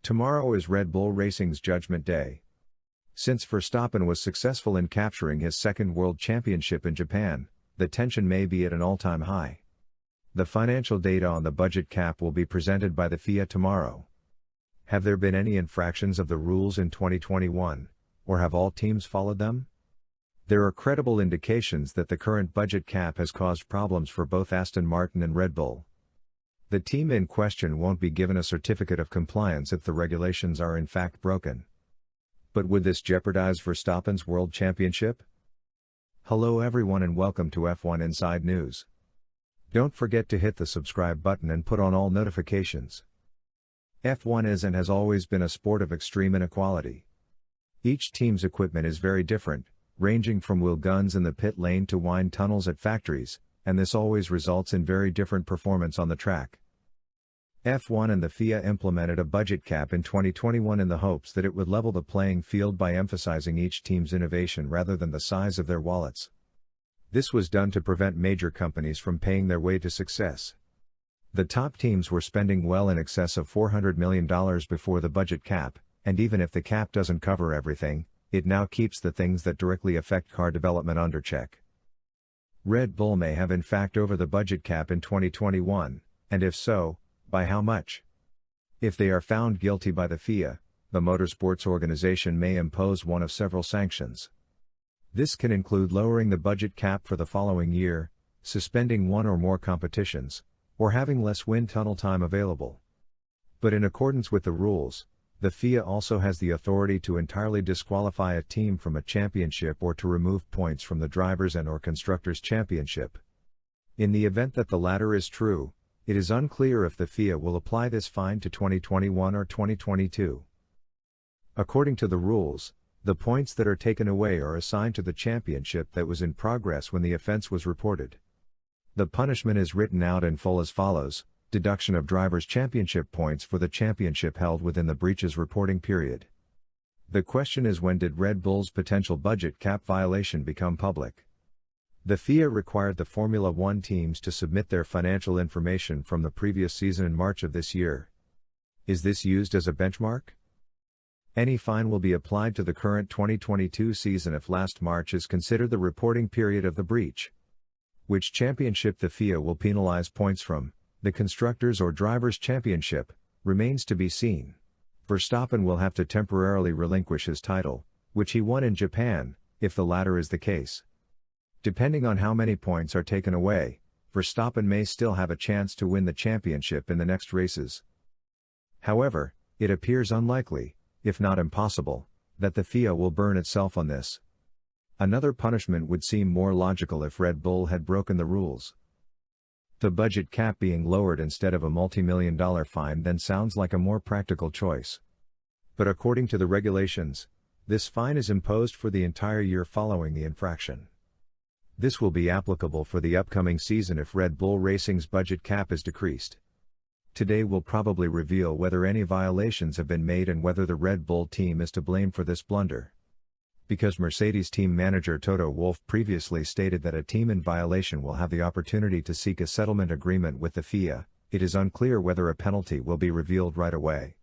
Tomorrow is Red Bull Racing's Judgment Day. Since Verstappen was successful in capturing his second world championship in Japan, the tension may be at an all-time high. The financial data on the budget cap will be presented by the FIA tomorrow. Have there been any infractions of the rules in 2021, or have all teams followed them? There are credible indications that the current budget cap has caused problems for both Aston Martin and Red Bull. The team in question won't be given a certificate of compliance if the regulations are in fact broken. But would this jeopardize Verstappen's World Championship? Hello everyone and welcome to F1 Inside News. Don't forget to hit the subscribe button and put on all notifications. F1 is and has always been a sport of extreme inequality. Each team's equipment is very different, ranging from wheel guns in the pit lane to wind tunnels at factories, and this always results in very different performance on the track. F1 and the FIA implemented a budget cap in 2021 in the hopes that it would level the playing field by emphasizing each team's innovation rather than the size of their wallets. This was done to prevent major companies from paying their way to success. The top teams were spending well in excess of $400 million before the budget cap, and even if the cap doesn't cover everything, it now keeps the things that directly affect car development under check. Red Bull may have in fact over the budget cap in 2021, and if so, by how much? If they are found guilty by the FIA, the motorsports organization may impose one of several sanctions. This can include lowering the budget cap for the following year, suspending one or more competitions, or having less wind tunnel time available. But in accordance with the rules, the FIA also has the authority to entirely disqualify a team from a championship or to remove points from the Drivers' and/or Constructors' Championship. In the event that the latter is true, it is unclear if the FIA will apply this fine to 2021 or 2022. According to the rules, the points that are taken away are assigned to the championship that was in progress when the offense was reported. The punishment is written out in full as follows: deduction of Drivers' Championship points for the championship held within the breach's reporting period. The question is, when did Red Bull's potential budget cap violation become public? The FIA required the Formula One teams to submit their financial information from the previous season in March of this year. Is this used as a benchmark? Any fine will be applied to the current 2022 season if last March is considered the reporting period of the breach. Which championship the FIA will penalize points from, the Constructors' or Drivers' Championship, remains to be seen. Verstappen will have to temporarily relinquish his title, which he won in Japan, if the latter is the case. Depending on how many points are taken away, Verstappen may still have a chance to win the championship in the next races. However, it appears unlikely, if not impossible, that the FIA will burn itself on this. Another punishment would seem more logical if Red Bull had broken the rules. The budget cap being lowered instead of a multi-million-dollar fine then sounds like a more practical choice. But according to the regulations, this fine is imposed for the entire year following the infraction. This will be applicable for the upcoming season if Red Bull Racing's budget cap is decreased. Today will probably reveal whether any violations have been made and whether the Red Bull team is to blame for this blunder. Because Mercedes team manager Toto Wolff previously stated that a team in violation will have the opportunity to seek a settlement agreement with the FIA, it is unclear whether a penalty will be revealed right away.